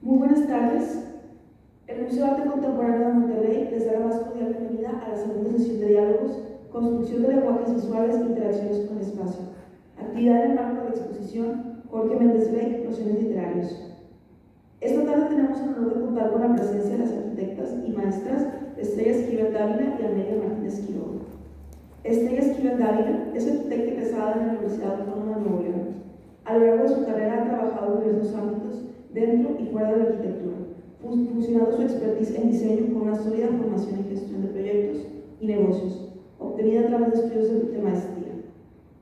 Muy buenas tardes. El Museo de Arte Contemporáneo de Monterrey les da la más cordial bienvenida a la segunda sesión de diálogos, construcción de lenguajes visuales e interacciones con el espacio. Actividad en el marco de la exposición Jorge Méndez Blake, Nociones Literarios. Esta tarde tenemos el honor de contar con la presencia de las arquitectas y maestras Estrella Esquivel Dávila y Amelia Martínez Quiroga. Estrella Esquivel Dávila es arquitecta egresada de la Universidad Autónoma de Nuevo León. A lo largo de su carrera ha trabajado en diversos ámbitos dentro y fuera de la arquitectura, fusionando su expertise en diseño con una sólida formación en gestión de proyectos y negocios, obtenida a través de estudios de maestría.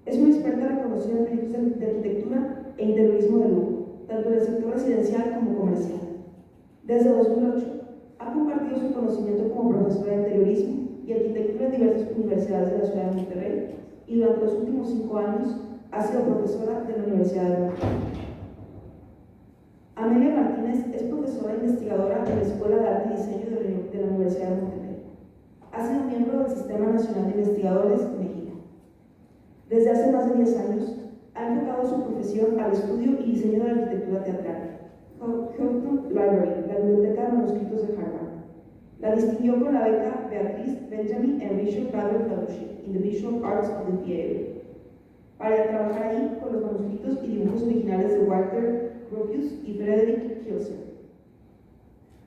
Es una experta reconocida en proyectos de arquitectura e interiorismo de lujo, tanto en el sector residencial como comercial. Desde 2008, ha compartido su conocimiento como profesora de interiorismo y arquitectura en diversas universidades de la ciudad de Monterrey, y durante los últimos 5 años ha sido profesora de la Universidad de Monterrey. Amelia Martínez es profesora e investigadora en la Escuela de Arte y Diseño de la Universidad de Monterrey. Ha sido miembro del Sistema Nacional de Investigadores de México. Desde hace más de 10 años, ha enfocado su profesión al estudio y diseño de la arquitectura teatral. Houghton Library, la Biblioteca de Manuscritos de Harvard. La distinguió con la beca Beatrice Benjamin and Richard Bradley Fellowship in the Visual Arts of the Theatre, para trabajar ahí con los manuscritos y dibujos originales de Walter Gropius y Frederick Kilser.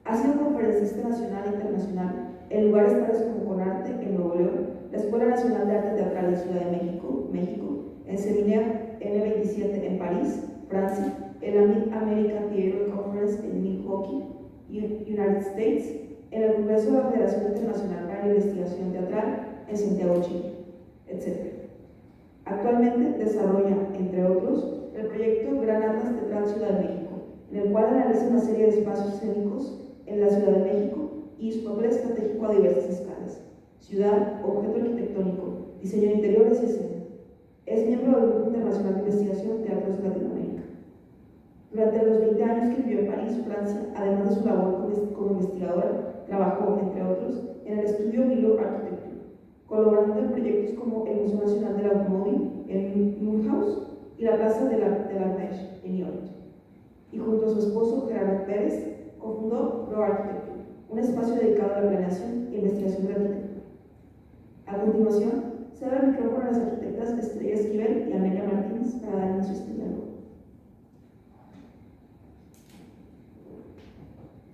Ha sido conferencista nacional e internacional en lugares tales como Conarte en Nuevo León, la Escuela Nacional de Arte Teatral de Ciudad de México, en Seminaire N27 en París, Francia, en la Mid-American Theatre Conference en Milwaukee, United States, en el Congreso de la Federación Internacional para la Investigación Teatral en Santiago, Chile, etc. Actualmente desarrolla, entre otros, el proyecto Gran Atlas Teatral Ciudad de México, en el cual analiza una serie de espacios escénicos en la Ciudad de México y su papel estratégico a diversas escalas: ciudad, objeto arquitectónico, diseño de interiores y escena. Es miembro del Grupo Internacional de Investigación Teatros de Latinoamérica. Durante los 20 años que vivió en París, Francia, además de su labor como investigadora, trabajó, entre otros, en el estudio Milo Architecture, colaborando en proyectos como el Museo Nacional del Automóvil en Mulhouse y la Plaza de la Neige en York. Y junto a su esposo Gerardo Pérez, cofundó Pro Architecture, un espacio dedicado a la planeación e investigación de la arquitectura. A continuación, se da el micrófono a las arquitectas Estrella Esquivel y Amelia Martínez para dar inicio a este diálogo.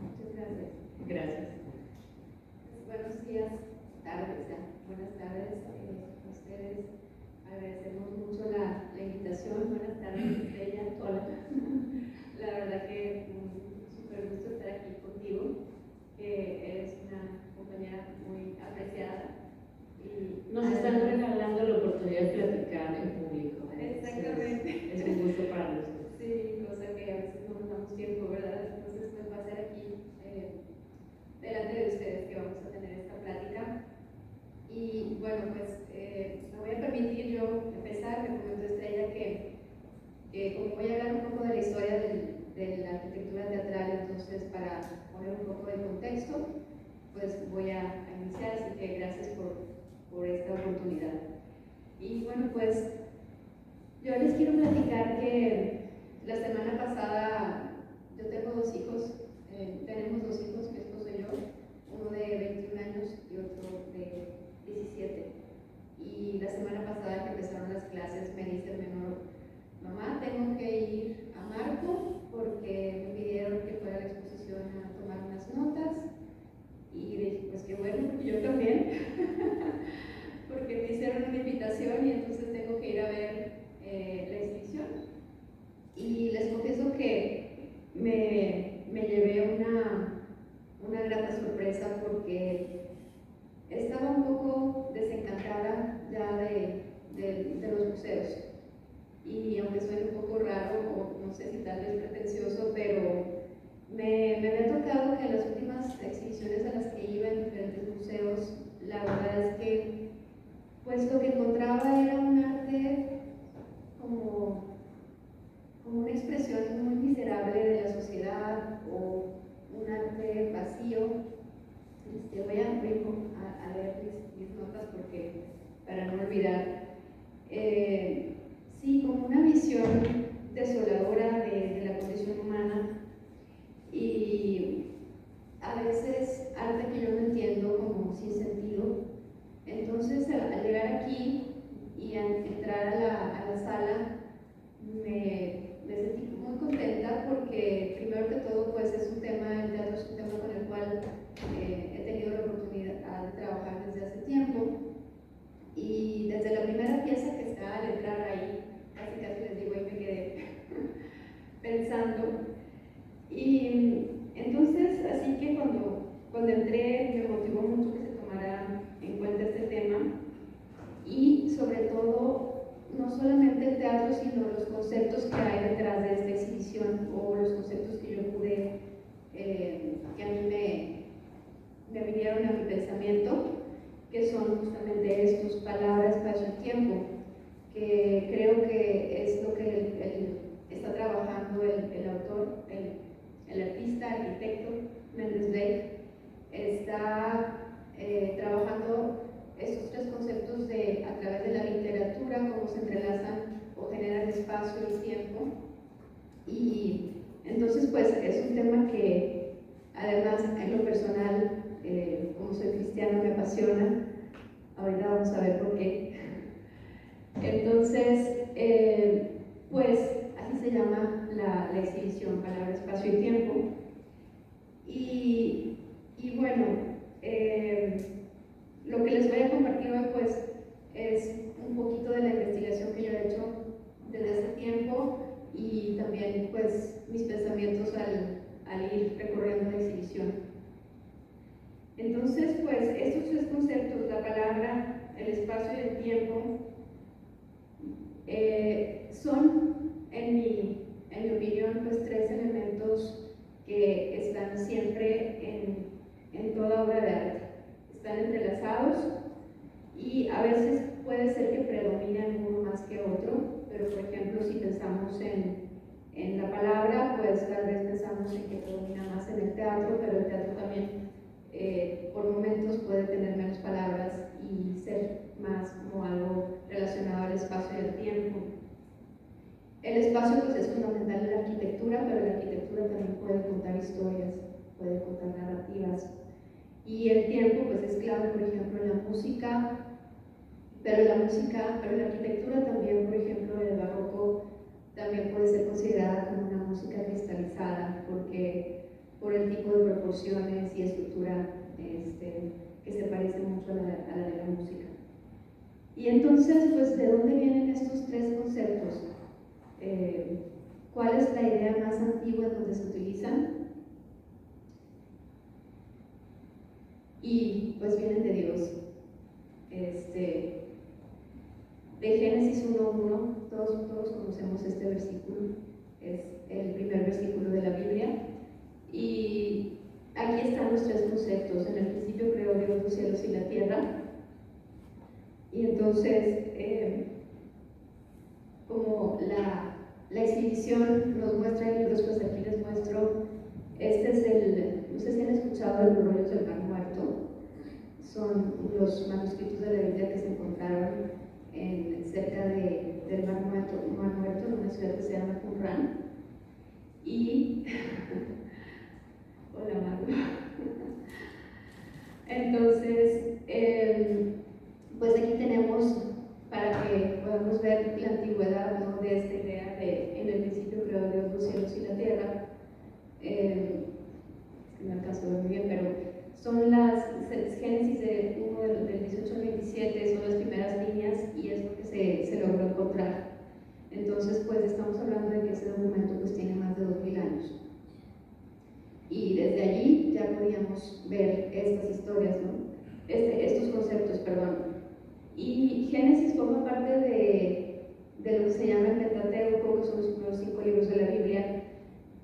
Muchas gracias. Gracias. Buenos días, tardes ya. Buenas tardes a ustedes. Agradecemos mucho la invitación. Buenas tardes, Estrella. Hola. La verdad que un súper gusto estar aquí contigo, que eres una compañera muy apreciada. Y nos están regalando la oportunidad de platicar en público. Exactamente. Es un gusto para nosotros. Sí, cosa que a veces no nos damos tiempo, ¿verdad? Entonces, pues va a ser aquí delante de ustedes que vamos a tener esta plática. Y bueno, pues me voy a permitir yo empezar. Me comentó Estrella que como voy a hablar un poco de la historia de la arquitectura teatral, entonces para poner un poco de contexto, pues voy a iniciar, así que gracias por esta oportunidad. Y bueno, pues yo les quiero platicar que la semana pasada yo tengo 2 hijos, tenemos 2 hijos, mi esposo y yo, uno de 21 años y otro de 17. Y la semana pasada que empezaron las clases me dice el menor: mamá, tengo que ir a Marco porque me pidieron que fuera a la exposición a tomar unas notas. Y dije, pues qué bueno, porque yo también, porque me hicieron una invitación y entonces tengo que ir a ver la exhibición. Y les confieso que me llevé una grata sorpresa porque estaba un poco desencantada ya de los museos. Y aunque suene un poco raro, o no sé si tal vez pretencioso, pero me había tocado que en las últimas exhibiciones a las que iba en diferentes museos, la verdad es que pues lo que encontraba era un arte como una expresión muy miserable de la sociedad, o un arte vacío. Voy a leer mis notas porque, para no olvidar. Sí, como una visión desoladora de la condición humana. Y arquitecto, Mendes Blake, está trabajando estos tres conceptos a través de la literatura, cómo se entrelazan o generan espacio y tiempo. Y entonces, pues, es un tema que, además, en lo personal, como soy cristiano, me apasiona. Ahorita vamos a ver por qué. Entonces, pues, así se llama la exhibición, Palabra, Espacio y Tiempo. Y bueno, lo que les voy a compartir hoy, pues, es un poquito de la investigación que yo he hecho desde hace tiempo y también, pues, mis pensamientos al ir recorriendo la exhibición. Entonces, pues, estos tres conceptos, la palabra, el espacio y el tiempo, son, en mi opinión, pues, tres elementos que están siempre en toda obra de arte. Están entrelazados y a veces puede ser que predominen uno más que otro, pero por ejemplo, si pensamos en la palabra, pues tal vez pensamos en que predomina más en el teatro, pero el teatro también por momentos puede tener menos palabras y ser más como algo relacionado al espacio y al tiempo. El espacio, pues, es fundamental en la arquitectura, pero la arquitectura también puede contar historias, puede contar narrativas. Y el tiempo, pues, es clave, por ejemplo, en la música, pero la arquitectura también, por ejemplo, en el barroco, también puede ser considerada como una música cristalizada, porque por el tipo de proporciones y estructura que se parece mucho a la de la música. Y entonces, pues, ¿de dónde vienen estos tres conceptos? ¿Cuál es la idea más antigua en donde se utilizan? Y pues vienen de Dios. De Génesis 1:1, todos conocemos este versículo, es el primer versículo de la Biblia. Y aquí están los tres conceptos. En el principio creó Dios los cielos y la tierra. Y entonces, como la exhibición nos muestra libros, pues aquí les muestro. Este es no sé si han escuchado de los rollos del Mar Muerto. Son los manuscritos de la Biblia que se encontraron cerca del Mar Muerto, en una ciudad que se llama Qumran. Y hola, Maru. Entonces, pues aquí tenemos, para que podamos ver la antigüedad, ¿no?, de esta idea de en el principio creó Dios los cielos y la tierra. No alcanzo a ver muy bien, pero son las Génesis del 18 al 27, son las primeras líneas y es lo que se logró encontrar. Entonces, pues estamos hablando de que ese documento, pues, tiene más de 2000 años. Y desde allí ya podíamos ver estas historias, ¿no? Estos conceptos, perdón. Y Génesis forma parte de lo que se llama el Pentateuco, que son los primeros 5 libros de la Biblia,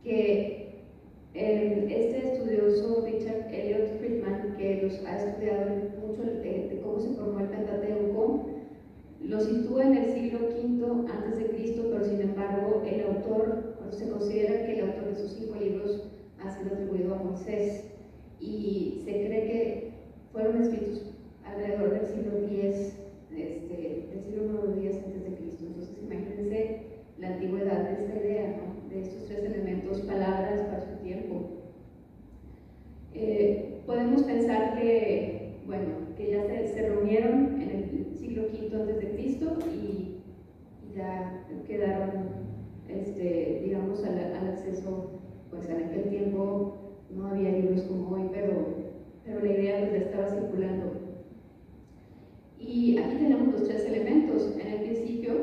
que este estudioso Richard Elliot Friedman, que los ha estudiado mucho de cómo se formó el Pentateuco, lo sitúa en el siglo V a.C., pero sin embargo el autor, se considera que el autor de esos 5 libros ha sido atribuido a Moisés, y se cree que fueron escritos alrededor del siglo X, del siglo IX a.C. Entonces imagínense la antigüedad de esta idea, ¿no?, de estos tres elementos: palabra, espacio y tiempo. Podemos pensar que, bueno, que ya se reunieron en el siglo V a.C. y ya quedaron, digamos, al acceso, pues en aquel tiempo no había libros como hoy, pero la idea, pues, ya estaba circulando. Y aquí tenemos los tres elementos. En el principio,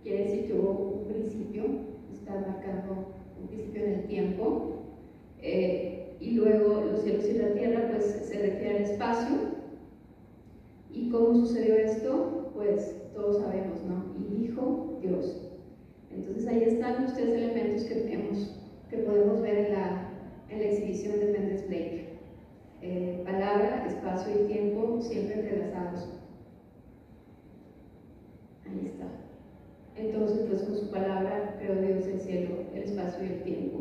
quiere decir que hubo un principio, está marcando un principio en el tiempo, y luego los cielos y la tierra, pues, se refiere al espacio. ¿Y cómo sucedió esto? Pues todos sabemos, ¿no? Y dijo Dios. Entonces ahí están los tres elementos que podemos ver en la exhibición de Mendes Blake. Palabra, espacio y tiempo siempre entrelazados. Ahí está. Entonces, pues, con su palabra creó Dios el cielo, el espacio y el tiempo.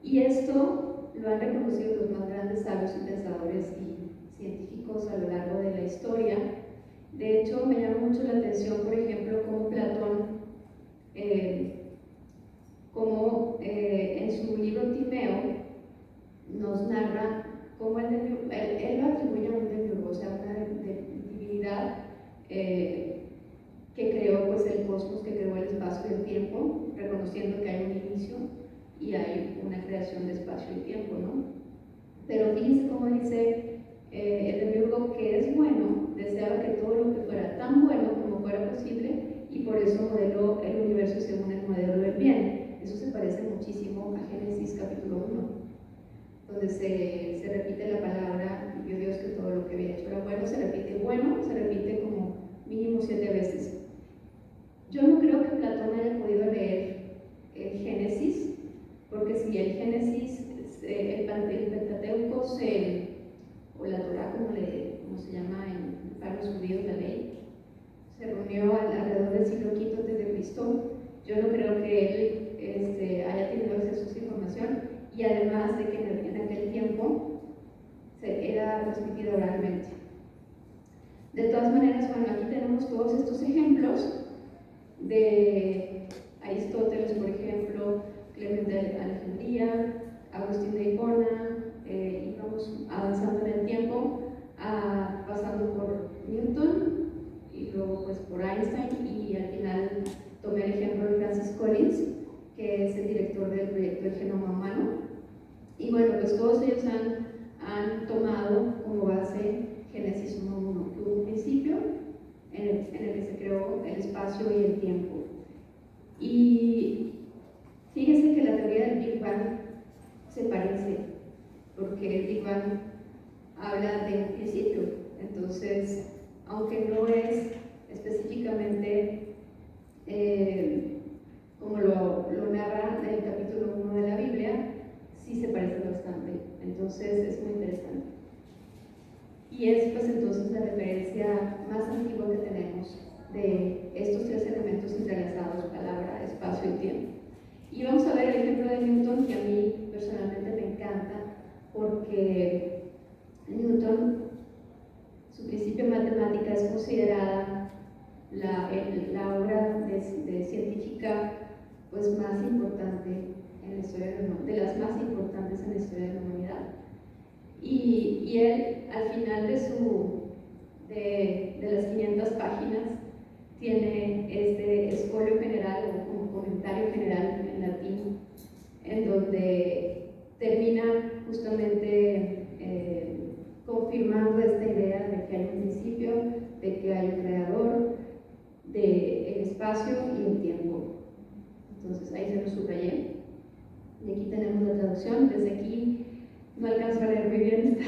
Y esto lo han reconocido los más grandes sabios y pensadores y científicos a lo largo de la historia. De hecho, me llama mucho la atención, por ejemplo, cómo Platón, en su libro Timeo, nos narra cómo él lo atribuye a un demiurgo, o sea, una divinidad que creó pues, el cosmos, que creó el espacio y el tiempo, reconociendo que hay un inicio y hay una creación de espacio y tiempo, ¿no? Pero fíjense cómo dice el demiurgo que es bueno, deseaba que todo lo que fuera tan bueno como fuera posible y por eso modeló el universo según el modelo del bien. Eso se parece muchísimo a Génesis capítulo 1, donde se repite la palabra, vio Dios que todo lo que había hecho era bueno, se repite como mínimo 7 veces. Yo no creo que Platón haya podido leer el Génesis, porque si el Génesis, el Pentateuco, o la Torá, como se llama para los judíos, la ley, se reunió alrededor del siglo V a.C., yo no creo que él haya tenido acceso a esa información, y además de que en aquel tiempo era transmitida oralmente. De todas maneras, bueno, aquí tenemos todos estos ejemplos de Aristóteles, por ejemplo, Clemente de Alejandría, Agustín de Hipona, y vamos avanzando en el tiempo, pasando por Newton y luego pues por Einstein, y al final tomé el ejemplo de Francis Collins, que es el director del proyecto del genoma humano. Y bueno, pues todos ellos han tomado como base Génesis 1.1, que hubo un principio en el que se creó el espacio y el tiempo. Y fíjense que la teoría del Big Bang se parece, porque el Big Bang habla de un principio. Entonces, aunque no es específicamente como lo narra en el capítulo 1 de la Biblia, sí se parece bastante. Entonces, es muy interesante. Y es pues entonces la referencia más antigua que tenemos de estos 3 elementos entrelazados: palabra, espacio y tiempo. Y vamos a ver el ejemplo de Newton, que a mí personalmente me encanta, porque Newton, su principio de matemática es considerada la obra de científica pues, más importante en la historia de las más importantes en la historia de la humanidad. Y él, al final de las 500 páginas, tiene este escolio general o como comentario general en latín, en donde termina justamente confirmando esta idea de que hay un principio, de que hay un creador, del espacio y el tiempo. Entonces ahí se lo subrayé. Y aquí tenemos la traducción. Desde aquí no alcanzo a leer muy bien,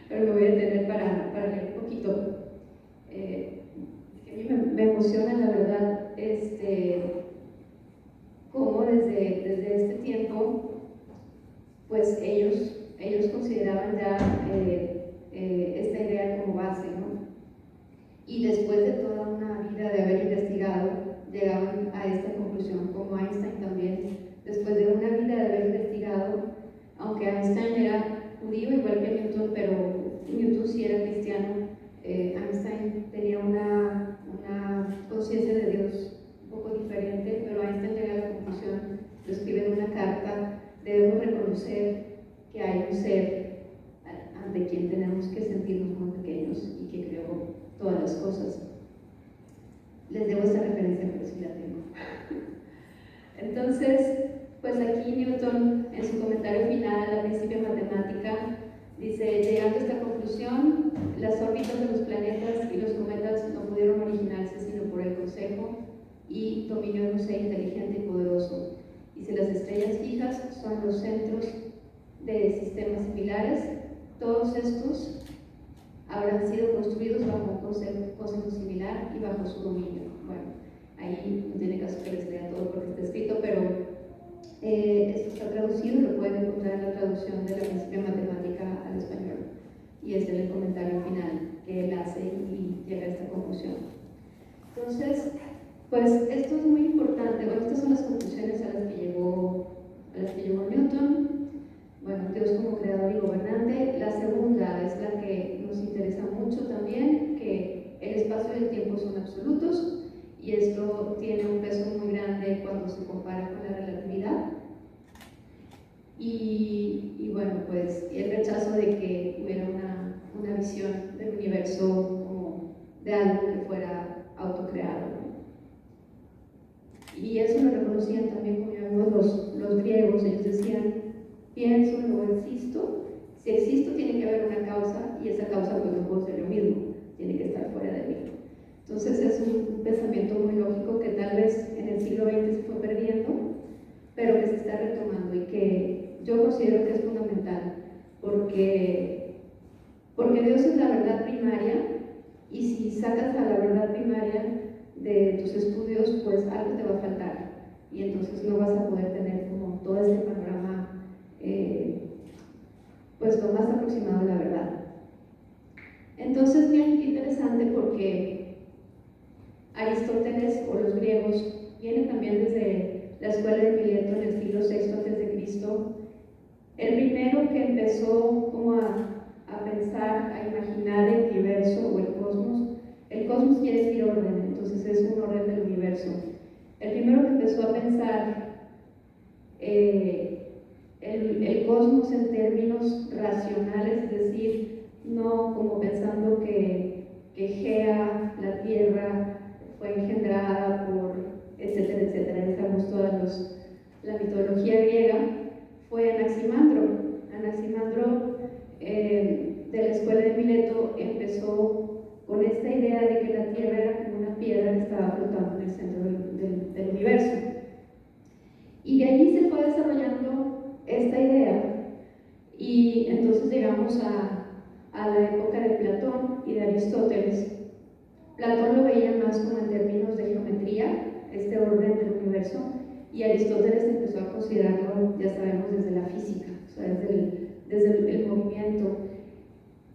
pero me voy a detener para leer un poquito. A mí me emociona, la verdad, cómo desde este tiempo, pues ellos consideraban ya esta idea como base, ¿no? Y después de toda una vida de haber investigado, llegaban a esta conclusión, como Einstein también, después de una vida de haber investigado, aunque Einstein era judío igual que Newton, pero Newton sí era cristiano, Einstein tenía una conciencia de Dios un poco diferente, pero Einstein llega a la conclusión, lo escribe en una carta: debemos reconocer que hay un ser ante quien tenemos que sentirnos muy pequeños y que creó todas las cosas. Les debo esta referencia, pero sí la tengo. Entonces, pues aquí Newton, en su comentario final al principio de matemática, dice: llegando a esta conclusión, las órbitas de los planetas y los cometas no pudieron originarse sino por el consejo y dominio de un ser inteligente y poderoso. Y si las estrellas fijas son los centros de sistemas similares, todos estos habrán sido construidos bajo un concepto similar y bajo su dominio. Bueno, ahí no tiene caso que les lea todo porque está escrito, pero esto está traducido, lo pueden encontrar en la traducción de la Principia Matemática al español, y es el comentario final que él hace y llega a esta conclusión. Entonces, pues esto es muy importante. Bueno, estas son las conclusiones a las que llegó Newton. como creador y gobernante. La segunda es la que nos interesa mucho también, que el espacio y el tiempo son absolutos, y esto tiene un peso muy grande cuando se compara con la relatividad. Y bueno, pues el rechazo de que hubiera una visión del universo como de algo que fuera autocreado. Y eso lo reconocían también, como ya vimos, los griegos. Ellos decían: pienso, luego existo. Si existo, tiene que haber una causa, y esa causa pues no puede ser yo mismo, tiene que estar fuera de mí. Entonces es un pensamiento muy lógico que tal vez en el siglo XX se fue perdiendo, pero que se está retomando y que yo considero que es fundamental, porque Dios es la verdad primaria, y si sacas a la verdad primaria de tus estudios, pues algo te va a faltar, y entonces no vas a poder tener como todo este panorama pues lo más aproximado a la verdad. Entonces, bien interesante, porque Aristóteles o los griegos vienen también desde la escuela de Mileto en el siglo VI a.C. El primero que empezó como a pensar, a imaginar el universo o el cosmos. El cosmos quiere decir orden, entonces es un orden del universo. El primero que empezó a pensar el cosmos en términos racionales, es decir, no como pensando que Gea, la Tierra, fue engendrada por etcétera, etcétera, ya sabemos toda la mitología griega, fue Anaximandro. Anaximandro de la escuela de Mileto empezó con esta idea de que la Tierra era como una piedra que estaba flotando en el centro del universo. Y de allí se fue desarrollando esta idea, y entonces llegamos a la época de Platón y de Aristóteles. Platón lo veía más como en términos de geometría, este orden del universo, y Aristóteles empezó a considerarlo, ya sabemos, desde la física, o sea, desde el movimiento.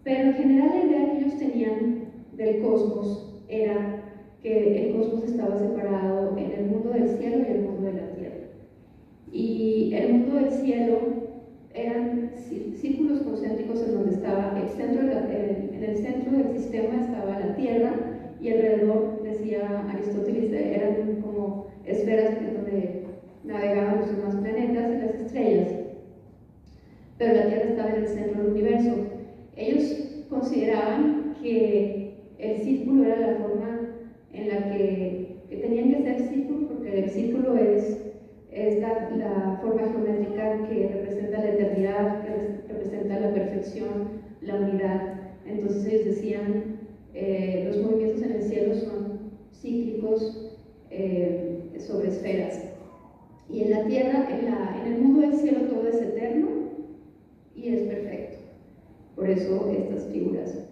Pero en general la idea que ellos tenían del cosmos era que el cosmos estaba separado en el mundo del cielo y el mundo de la tierra. Y el mundo del cielo eran círculos concéntricos en donde estaba el centro en el centro del sistema estaba la Tierra, y alrededor, decía Aristóteles, eran como esferas en donde navegaban los demás planetas y las estrellas, pero la Tierra estaba en el centro del universo. Ellos consideraban que el círculo era la forma en la que tenían que ser círculo, porque el círculo es la forma geométrica que representa la eternidad, que representa la perfección, la unidad. Entonces ellos decían, los movimientos en el cielo son cíclicos sobre esferas. Y en la tierra, en el mundo del cielo, todo es eterno y es perfecto. Por eso estas figuras.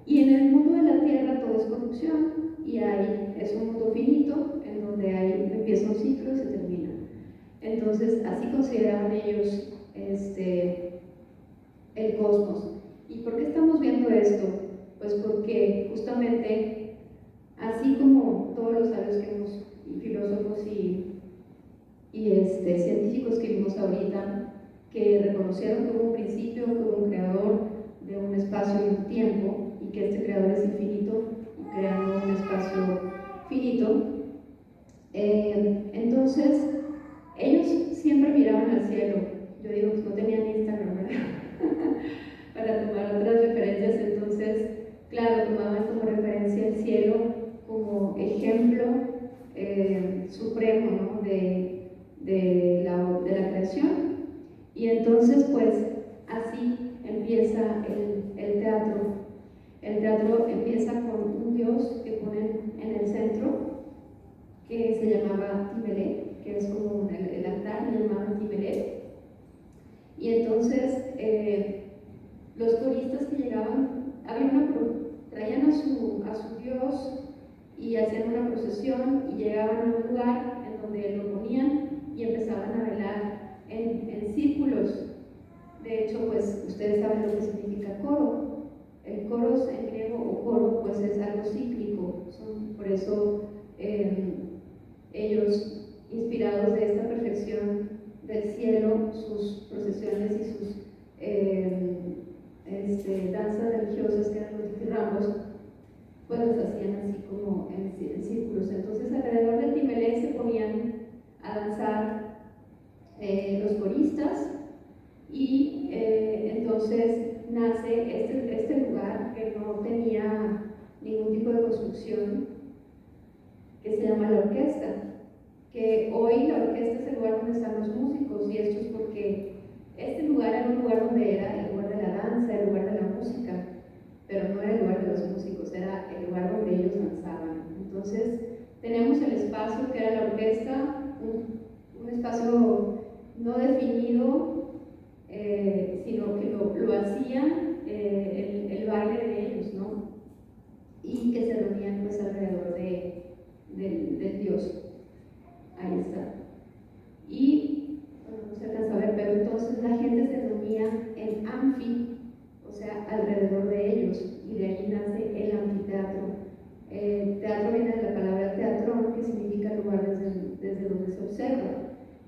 Y en el mundo de la tierra todo es corrupción, y es un mundo finito en donde empieza un ciclo y se termina. Entonces así consideraban ellos el cosmos. ¿Y por qué estamos viendo esto? Pues porque justamente, así como todos los sabios y filósofos y científicos que vimos ahorita, que reconocieron que hubo un principio, que hubo un creador de un espacio y un tiempo, y que este creador es infinito y creando un espacio finito, entonces ellos siempre miraban al cielo. Yo digo, pues no tenían Instagram, ¿verdad? Para tomar otras referencias. Entonces, claro, tomaban como referencia el cielo como ejemplo supremo, ¿no? de la creación. Y entonces, pues así empieza el teatro. El teatro empieza con un dios que ponen en el centro, que se llamaba Timelé, que es como el altar, le llamaban Timelé. Y entonces los coristas que llegaban, traían a su dios y hacían una procesión, y llegaban a un lugar en donde lo ponían y empezaban a bailar en círculos. De hecho, pues ustedes saben lo que significa coro. El coros en griego, o coro, pues es algo cíclico. Por eso ellos, inspirados de esta perfección del cielo, sus procesiones y sus religiosas, que eran los dithyrambos, pues los hacían así como en círculos. Entonces alrededor de Timelec se ponían a danzar los coristas y entonces nace este lugar que no tenía ningún tipo de construcción, que se llama la orquesta, que hoy la orquesta es el lugar donde están los músicos, y esto es porque este lugar era un lugar donde era el lugar de la danza, el lugar de la música, pero no era el lugar de los músicos, era el lugar donde ellos danzaban. Entonces tenemos el espacio que era la orquesta, un espacio no definido, sino que lo hacían el baile de ellos, ¿no? Y que se reunían pues alrededor del Dios. Ahí está. Y, bueno, no se alcanza a ver, pero entonces la gente se reunía en anfi, o sea, alrededor de ellos, y de ahí nace el anfiteatro. Teatro viene de la palabra teatrón, que significa lugar desde donde se observa.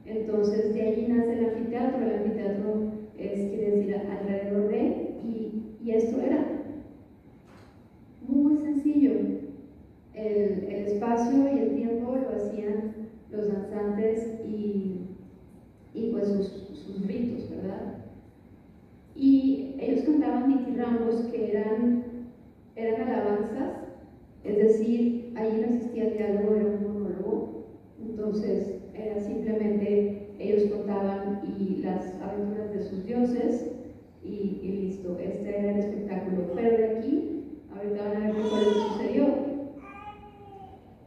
Entonces, de ahí nace el anfiteatro. El anfiteatro quiere decir alrededor de, y esto era muy sencillo. El espacio y el tiempo lo hacían los danzantes y pues sus ritos, ¿verdad? Y ellos cantaban dithyrambos, que eran alabanzas, es decir, ahí no existía diálogo, era un monólogo. Entonces era simplemente ellos contaban y las aventuras de sus dioses y listo, este era el espectáculo. Pero de aquí, ahorita van a ver qué fue lo que sucedió.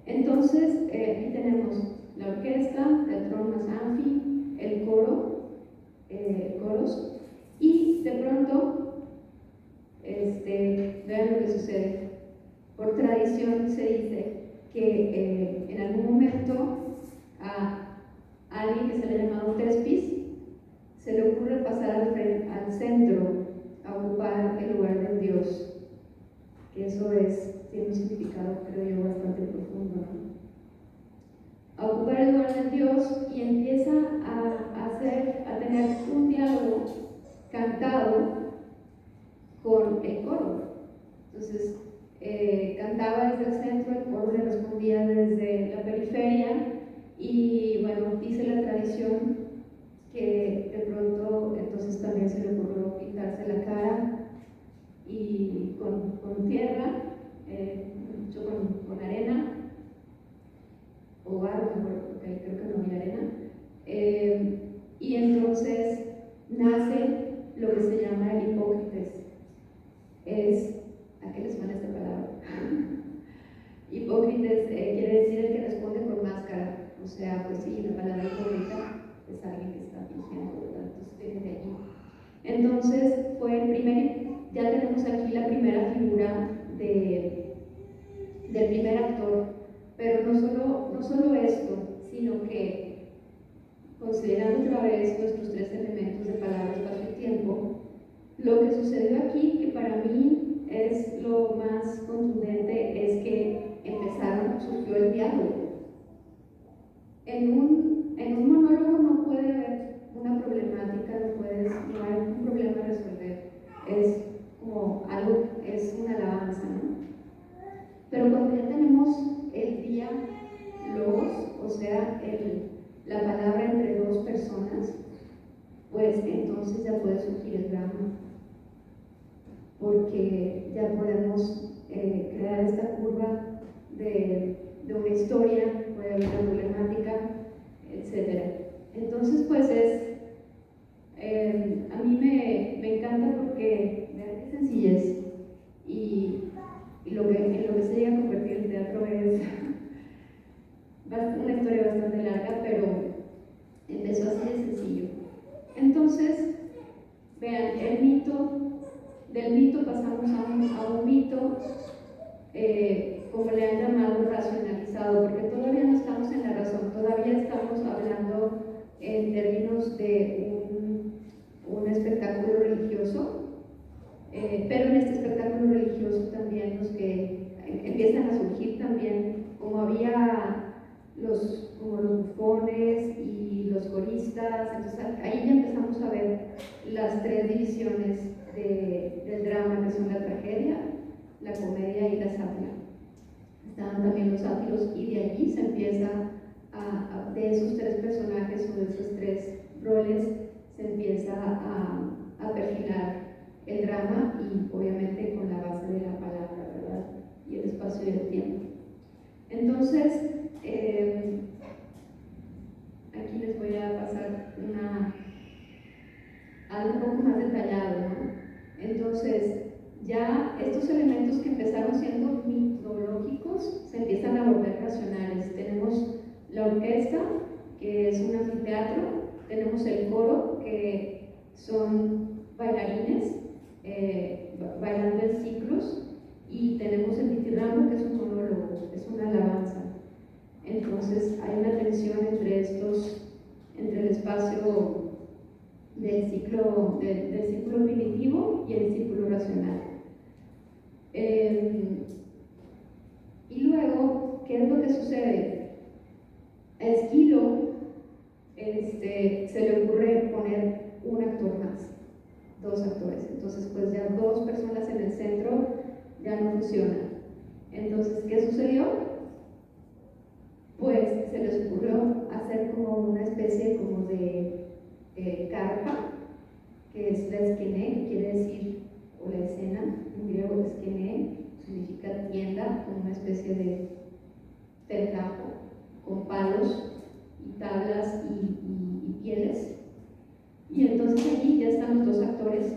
Entonces, aquí tenemos la orquesta, teatrón más anfi, el coro, coros, y de pronto, vean lo que sucede. Por tradición se dice que en algún momento a alguien que se le ha llamado Tespis se le ocurre pasar al centro a ocupar el lugar del dios, que eso tiene un significado, creo yo, bastante profundo, ¿no? A ocupar el lugar del Dios, y empieza a tener un diálogo cantado con el coro. Entonces, cantaba desde el centro, el coro le respondía desde la periferia, y bueno, dice la tradición que de pronto entonces también se le ocurrió pintarse la cara y con tierra, mucho con arena o barro, porque creo que no había arena, y entonces nace lo que se llama el hipócrites. ¿A qué les suena esta palabra? Hipócrites quiere decir el que responde con máscara, o sea, pues sí, la palabra hipócrita es alguien que está fingiendo, ¿verdad? Entonces viene de allí. Entonces ya tenemos aquí la primera figura del primer actor, pero no solo esto, sino que, considerando otra vez nuestros tres elementos de palabra, espacio y tiempo, lo que sucedió aquí, que para mí es lo más contundente, es que surgió el diálogo. En un monólogo no puede haber una problemática, no hay un problema a resolver, es como algo, es una alabanza, ¿no? Pero cuando ya tenemos el día logos, o sea, la palabra entre dos personas, pues entonces ya puede surgir el drama, porque ya podemos crear esta curva de una historia, puede haber una problemática, etc. Entonces, pues a mí me encanta porque, vean qué sencillez, y en lo que se llega a convertir el teatro es una historia bastante larga, pero empezó así de sencillo. Entonces, vean, del mito pasamos a un mito, como le han llamado, racionalizado, porque todavía no estamos en la razón, todavía estamos hablando en términos de un espectáculo religioso, pero en este espectáculo religioso también los que empiezan a surgir también, como había los bufones y los coristas, entonces ahí ya empezamos a ver las tres divisiones de del drama, que son la tragedia, la comedia y la sátira. Estaban también los sátiros, y de allí se empieza de esos tres personajes o de esos tres roles se empieza a perfilar el drama, y obviamente con la base de la palabra, ¿verdad? Y el espacio y el tiempo. Entonces, aquí les voy a pasar algo un poco más detallado, ¿no? Entonces, ya estos elementos que empezaron siendo mitológicos se empiezan a volver racionales. Tenemos la orquesta, que es un anfiteatro, tenemos el coro, que son bailarines bailando en ciclos, y tenemos el ditirrambo, que es un monólogo, es una alabanza. Entonces hay una tensión entre el espacio del ciclo primitivo y el círculo racional. Y luego, ¿qué es lo que sucede? A Esquilo se le ocurre poner un actor más, dos actores. Entonces, pues ya dos personas en el centro ya no funcionan. Entonces, ¿qué sucedió? Pues se les ocurrió hacer como una especie como de carpa, que es la esquené, que quiere decir, o la escena, en griego esquené, significa tienda, como una especie de terrajo, con palos y tablas y pieles. Y entonces allí ya están los dos actores,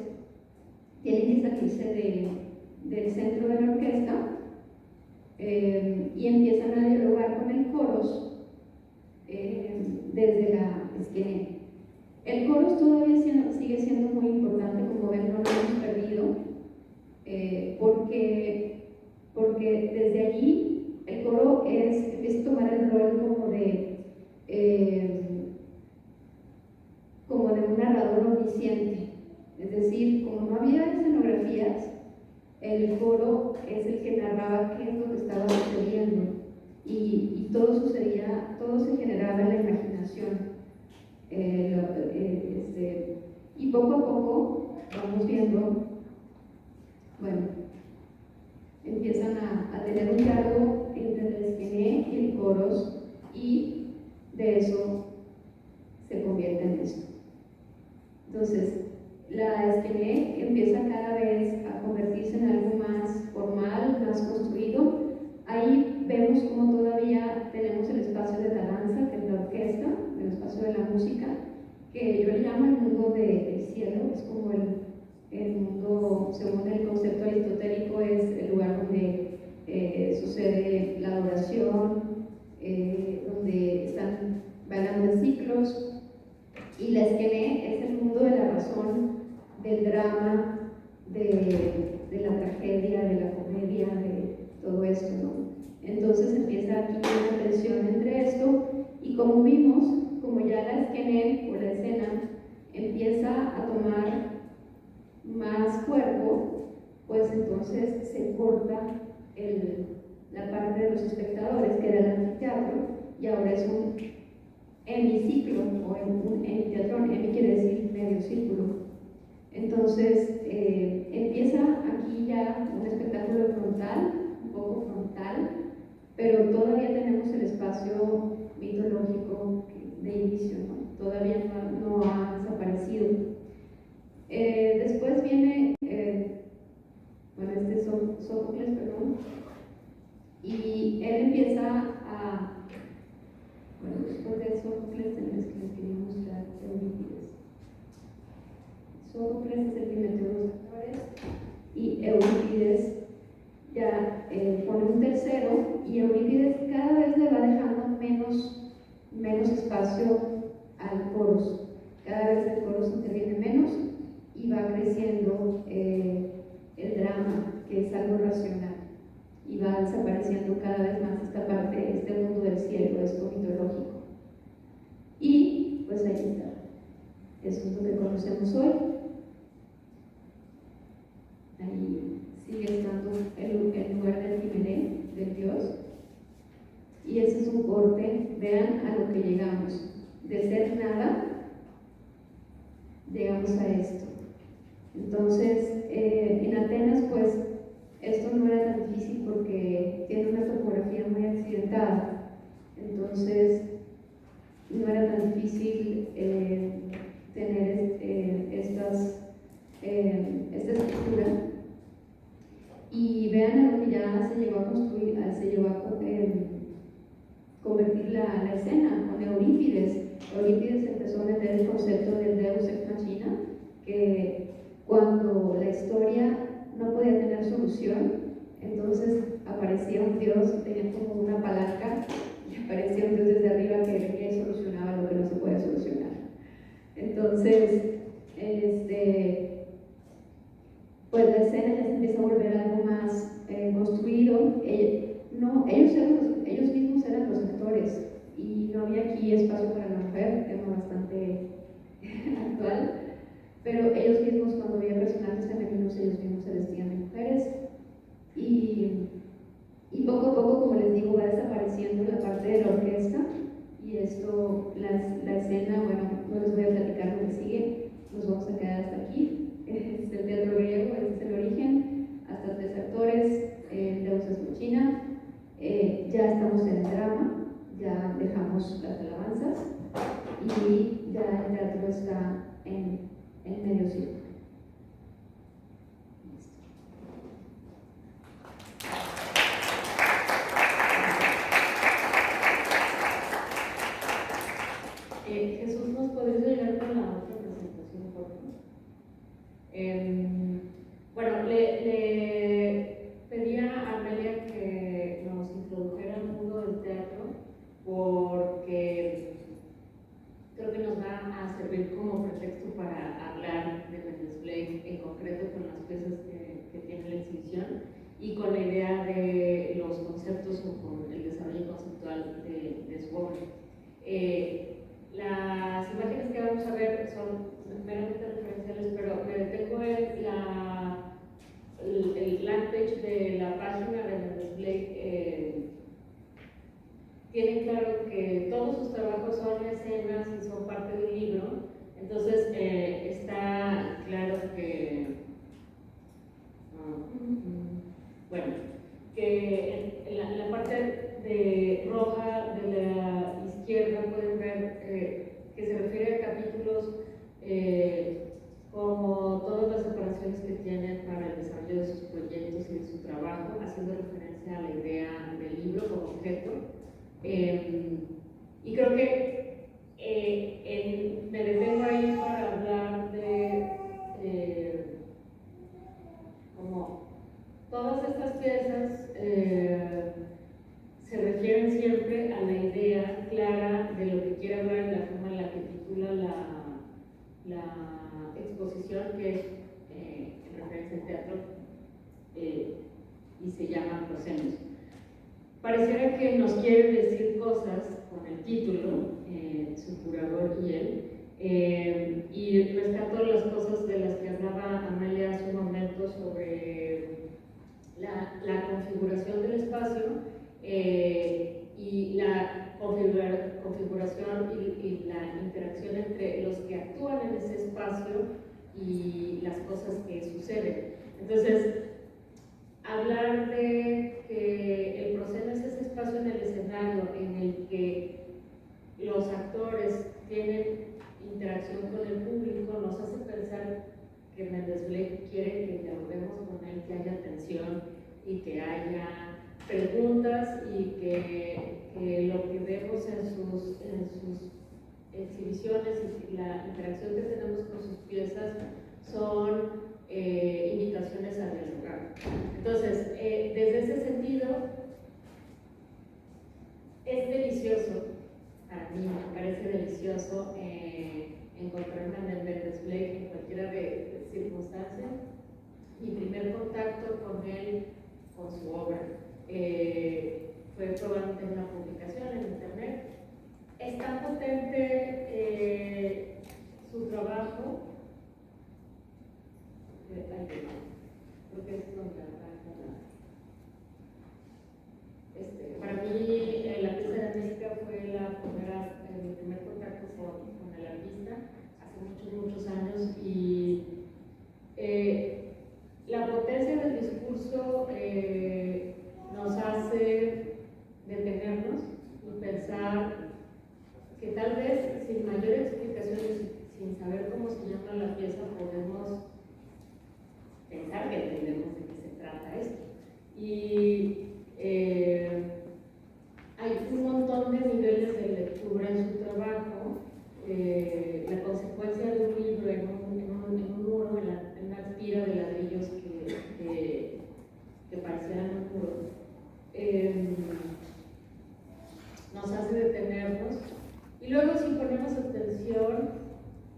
tienen que salirse del centro de la orquesta, y empiezan a dialogar con el coros desde la esquina. El coros todavía sigue siendo muy importante, como ven, no lo hemos perdido, porque desde allí el coro empieza a tomar el rol como de un narrador omnisciente. Es decir, como no había escenografías, el coro es el que narraba qué es lo que estaba sucediendo, y todo se generaba en la imaginación. Y poco a poco vamos viendo, bueno, empiezan a tener un diálogo entre el esquené y el coros, y de eso se convierte en esto. Entonces, la esquené empieza cada vez a convertirse en algo más formal, más construido. Ahí vemos cómo todavía tenemos el espacio de la danza, que es la orquesta, el espacio de la música, que yo le llamo el mundo del cielo. Es como el mundo, según el concepto aristotélico, es el lugar donde sucede la adoración, donde están bailando en ciclos, y la esquené es el mundo de la razón, del drama, de la tragedia, de la comedia, de todo esto, ¿no? Entonces empieza aquí una tensión entre esto, y como vimos, como ya la esquené o la escena empieza a tomar más cuerpo, pues entonces se corta la parte de los espectadores, que era el anfiteatro, y ahora es un hemiciclo, o un hemiteatrón. Hemi quiere decir medio círculo. Entonces empieza aquí ya un espectáculo frontal, un poco frontal, pero todavía tenemos el espacio mitológico de inicio, ¿no? Todavía no ha desaparecido. Después viene, Sófocles, perdón, y él empieza después de Sófocles, les quería mostrar Eurípides. Sófocles es el que metió los actores, y Eurípides ya pone un tercero, y Eurípides cada vez le va dejando menos espacio al coros. Cada vez el coros interviene menos, y va creciendo el drama, que es algo racional, y va desapareciendo cada vez más esta parte, este mundo del cielo, esto mitológico. Y pues ahí está, eso es lo que conocemos hoy. Ahí sigue estando el lugar del Jimené, del Dios, y ese es un corte. Vean a lo que llegamos, de ser nada llegamos a esto. Entonces, en Atenas, pues, esto no era tan difícil porque tiene una topografía muy accidentada. Entonces, no era tan difícil tener esta estructura. Y vean a lo que ya se llegó a construir, se llegó a convertir la escena con Eurípides. Eurípides empezó a meter el concepto del Deus ex machina, que cuando la historia no podía tener solución, entonces aparecía un Dios que tenía como una palanca y aparecía un Dios desde arriba que venía y solucionaba lo que no se puede solucionar. Entonces, pues la escena ya se empieza a volver algo más construido. Ellos mismos eran los actores y no había aquí espacio para la mujer, tema bastante actual, pero ellos mismos, cuando había personajes femeninos, ellos mismos se vestían de mujeres y poco a poco, como les digo, va desapareciendo la parte de la orquesta y esto, la escena, bueno, no les voy a platicar lo que sigue, nos vamos a quedar hasta aquí. Es el teatro griego, ese es el origen, hasta 3 actores, Deus ex machina. Ya estamos en el drama, ya dejamos las alabanzas y ya el teatro está en medio círculo. Jesús, ¿nos podrías ayudar con la otra presentación, por favor? Bueno, le pedía a Amelia que nos introdujera al mundo del teatro porque creo que nos va a servir como pretexto para hablar de Mendes Blake en concreto con las piezas que tiene la exhibición y con la idea de los conceptos o con el desarrollo conceptual de su obra. Las imágenes que vamos a ver son meramente referenciales, pero me detengo en el land page de la página de Mendes Blake. Tienen claro que todos sus trabajos son escenas y son parte de un libro, entonces está claro que, bueno, que en la parte roja de la izquierda pueden ver que se refiere a capítulos como todas las operaciones que tienen para el desarrollo de sus proyectos y de su trabajo, haciendo referencia a la idea del libro como objeto. Y creo que me detengo ahí para hablar de como todas estas piezas se refieren siempre a la idea clara de lo que quiere hablar en la forma en la que titula la exposición, que es en referencia al teatro y se llama Procenos. Pareciera que nos quiere decir cosas con el título, su curador y él, y rescato las cosas de las que hablaba Amelia hace un momento sobre la configuración del espacio y la configuración y la interacción entre los que actúan en ese espacio y las cosas que suceden. Entonces, hablar de que el proceso es ese espacio en el escenario en el que los actores tienen interacción con el público nos hace pensar que Mendes Blake quiere que dialoguemos con él, que haya atención y que haya preguntas y que lo que vemos en sus exhibiciones y la interacción que tenemos con sus piezas son invitaciones a dialogar. Entonces, desde ese sentido, es delicioso, a mí me parece delicioso encontrarme en Mendes Blake en cualquiera de circunstancias. Mi primer contacto con él, con su obra, fue probablemente en una publicación en internet. Es tan potente su trabajo. Creo que es donde para mí la pieza de América fue mi primer contacto con el artista hace muchos años y vez, sin mayor explicación, sin saber cómo se llama la pieza, podemos pensar que entendemos de qué se trata esto. Y hay un montón de niveles de lectura en su trabajo. La consecuencia de un libro en un muro, en una tira de ladrillos que parecieran un muro, nos hace detenernos. Y luego, si ponemos atención,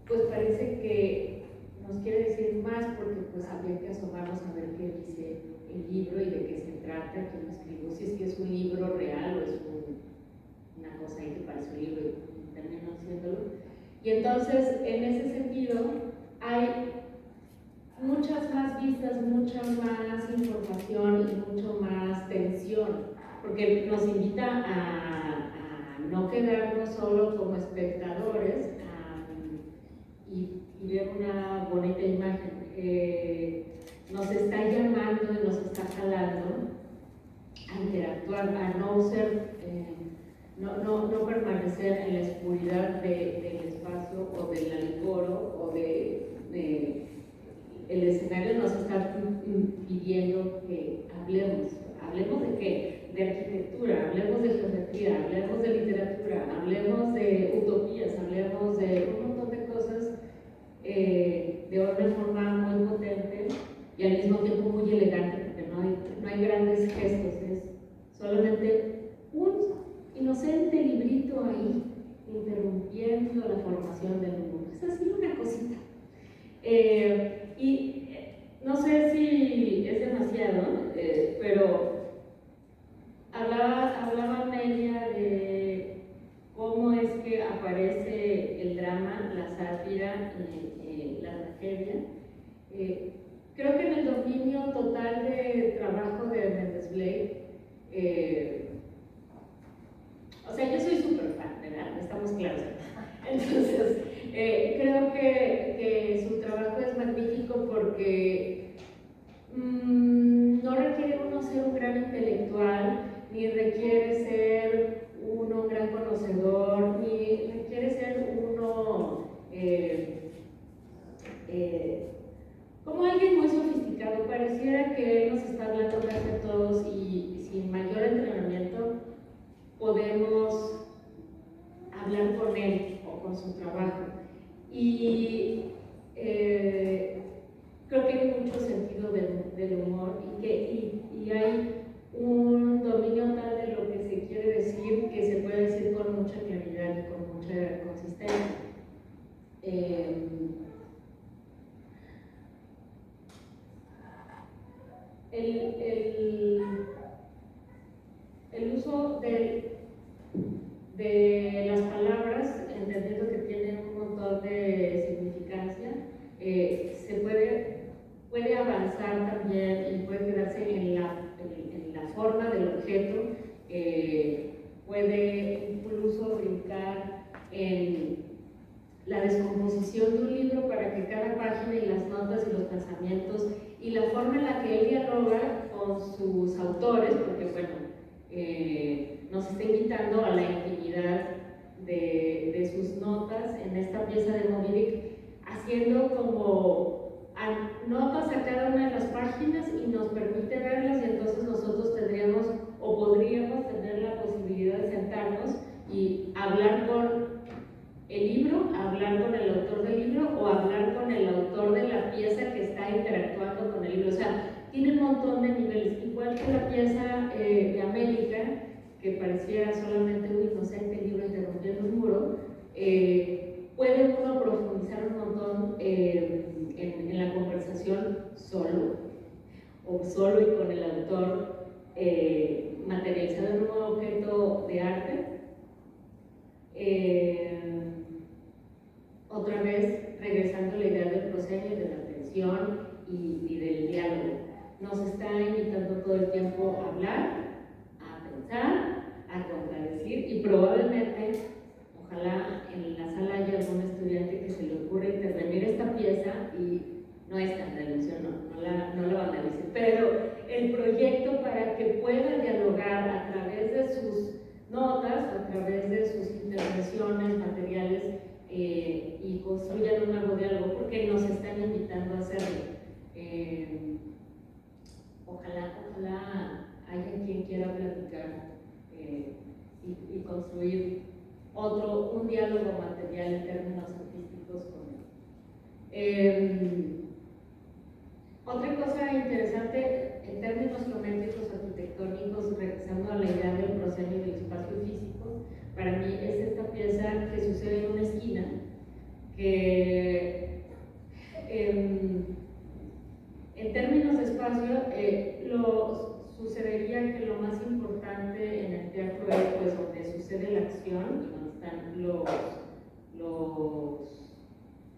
pues parece que nos quiere decir más, porque pues habría que asomarnos a ver qué dice el libro y de qué se trata, quién lo escribió, si es que es un libro real o es una cosa ahí que parece un libro y termina siéndolo. Y entonces, en ese sentido, hay muchas más vistas, mucha más información y mucho más tensión, porque nos invita a no quedarnos solo como espectadores y ver una bonita imagen. Nos está llamando y nos está jalando a interactuar, a no ser, no permanecer en la oscuridad del espacio o del alicoro o el escenario. Nos está pidiendo que hablemos de qué, de arquitectura, hablemos de geometría, hablemos de literatura, hablemos de utopías, hablemos de un montón de cosas de una forma muy potente y al mismo tiempo muy elegante, porque no hay grandes gestos, es solamente un inocente librito ahí interrumpiendo la formación del mundo. Es así una cosita. Y no sé si es demasiado, pero hablaba Amelia de cómo es que aparece el drama, la sátira, la tragedia. Creo que en el dominio total de trabajo de Méndez Blake, o sea, yo soy súper fan, ¿verdad? Estamos claros. Entonces, creo que su trabajo es magnífico porque no requiere uno ser un gran intelectual, ni requiere ser uno un gran conocedor, ni requiere ser uno como alguien muy sofisticado. Pareciera que él nos está hablando casi a todos y sin mayor entrenamiento podemos hablar con él o con su trabajo. Y creo que hay mucho sentido del humor y hay un dominio tal de lo que se quiere decir que se puede decir con mucha claridad y con mucha consistencia. El uso de las palabras, entendiendo que tienen un montón de significancia, se puede avanzar también y puede quedarse en la forma del objeto, puede incluso brincar en la descomposición de un libro para que cada página y las notas y los pensamientos y la forma en la que él dialoga con sus autores, porque bueno, nos está invitando a la intimidad de sus notas en esta pieza de Moby Dick, haciendo como notas a cada una de las páginas y nos permite verlas, y entonces nosotros tendríamos o podríamos tener la posibilidad de sentarnos y hablar con el libro, hablar con el autor del libro o hablar con el autor de la pieza que está interactuando con el libro. O sea, tiene un montón de niveles, igual que la pieza de América, que pareciera solamente un inocente libro interrumpiendo un muro. Puede uno profundizar un montón en la conversación solo y con el autor, materializado en un objeto de arte. Otra vez, regresando a la idea del proscenio, de la atención y del diálogo. Nos está invitando todo el tiempo a hablar, a pensar, a contradecir, y probablemente, ojalá en la sala haya algún estudiante que se le ocurra intervenir esta pieza y no es tan de ilusión, no la vandalice, pero el proyecto para que pueda dialogar a través de sus notas, a través de sus intervenciones materiales, y construyan un nuevo diálogo, porque nos están invitando a hacerlo. Ojalá haya quien quiera platicar y construir un diálogo material en términos artísticos con él. Otra cosa interesante en términos geométricos arquitectónicos, regresando a la idea del proscenio y del espacio físico, para mí es esta pieza que sucede en una esquina, que en términos de espacio, sucedería que lo más importante en el teatro es pues donde sucede la acción y donde están los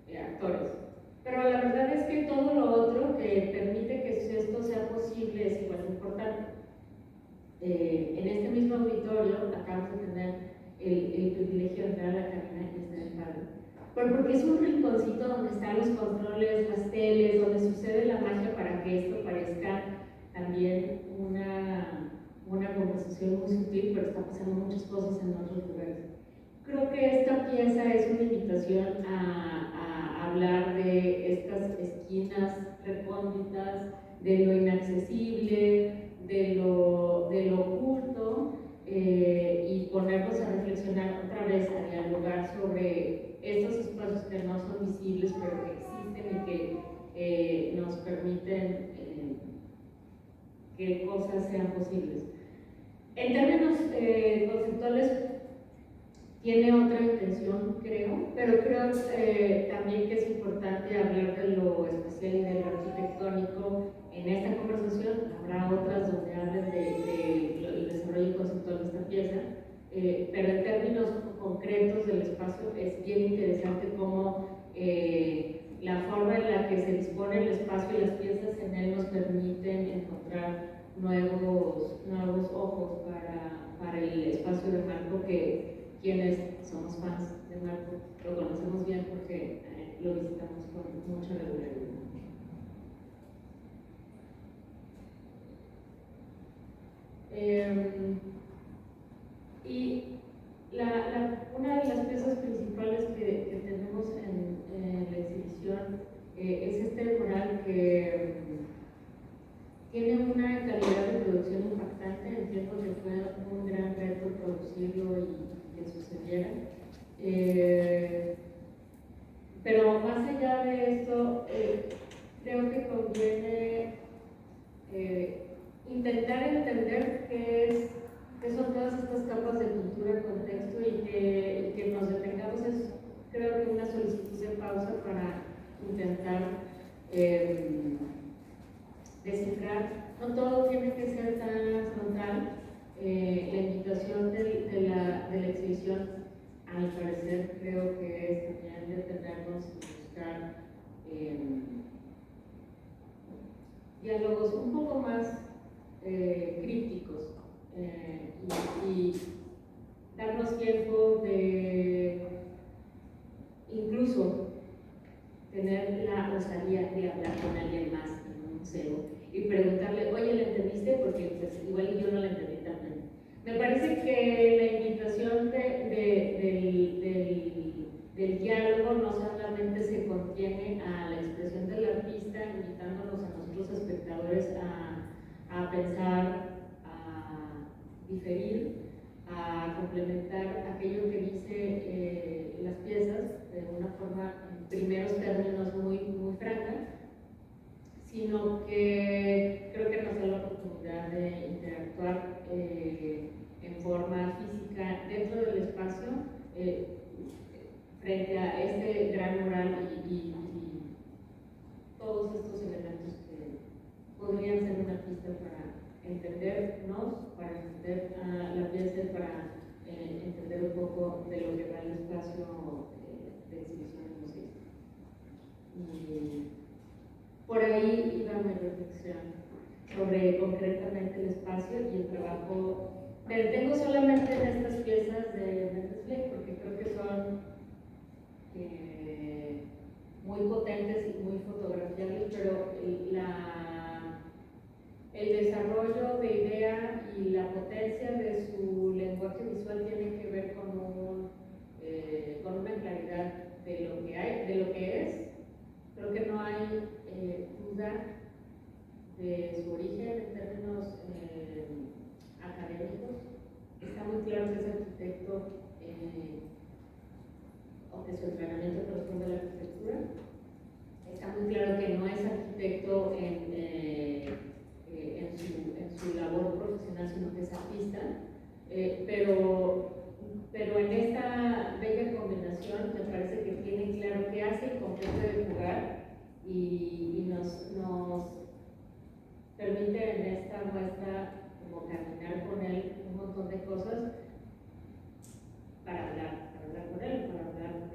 actores. Pero la verdad es que todo lo otro que permite que esto sea posible es igual importante. En este mismo auditorio acabamos de tener el privilegio de entrar a la cabina y estar en padre. Pero porque es un rinconcito donde están los controles, las teles, donde sucede la magia para que esto parezca también una conversación muy sutil, pero está pasando muchas cosas en otros lugares. Creo que esta pieza es una invitación a hablar de estas esquinas recónditas, de lo inaccesible, de lo oculto, y ponernos a reflexionar otra vez, a dialogar sobre estos espacios que no son visibles, pero que existen y que nos permiten que cosas sean posibles. En términos conceptuales, tiene otra intención, creo, pero creo también que es importante hablar de lo espacial y de lo arquitectónico en esta conversación. Habrá otras donde hablen del desarrollo conceptual de esta pieza, pero en términos concretos del espacio es bien interesante cómo la forma en la que se dispone el espacio y las piezas en él nos permiten encontrar nuevos ojos para el espacio de Marco, que quienes somos fans de Marco lo conocemos bien porque lo visitamos con mucha regularidad. Y una de las piezas principales que tenemos en la exhibición es este mural que tiene una calidad de producción impactante. Entiendo que fue un gran reto producirlo y que sucediera. Pero más allá de esto, creo que conviene intentar entender qué son todas estas capas de pintura, contexto, y que nos detengamos. Es, creo que una solicitud de pausa para intentar descifrar. No todo tiene que ser tan frontal. La invitación de la exhibición, al parecer, creo que es también detenernos y buscar diálogos un poco más crípticos, y darnos tiempo de incluso tener la osadía de hablar con alguien más en un museo y preguntarle, oye, ¿la entendiste? Porque pues, igual yo no la entendí también. Me parece que la invitación del diálogo no solamente se contiene a la expresión del artista, invitándonos a nosotros espectadores a pensar, a diferir, a complementar aquello que dice las piezas de una forma, en primeros términos, muy franca, sino que creo que nos da la oportunidad de interactuar en forma física dentro del espacio, frente a este gran mural y todos estos elementos que podrían ser una pista para entendernos, para entender a la pieza y para entender un poco de lo que va el espacio de exhibición en museos. Y por ahí iba mi reflexión sobre concretamente el espacio y el trabajo. Me detengo solamente en estas piezas de Mendes Blake porque creo que son muy potentes y muy fotografiables, pero el desarrollo de idea y la potencia de su lenguaje visual tiene que ver con una claridad que su entrenamiento corresponde a la arquitectura. Está muy claro que no es arquitecto en su labor profesional, sino que es artista, pero en esta bella combinación me parece que tiene claro qué hace y con qué puede jugar y nos permite en esta muestra como caminar con él un montón de cosas para hablar con él, para hablar de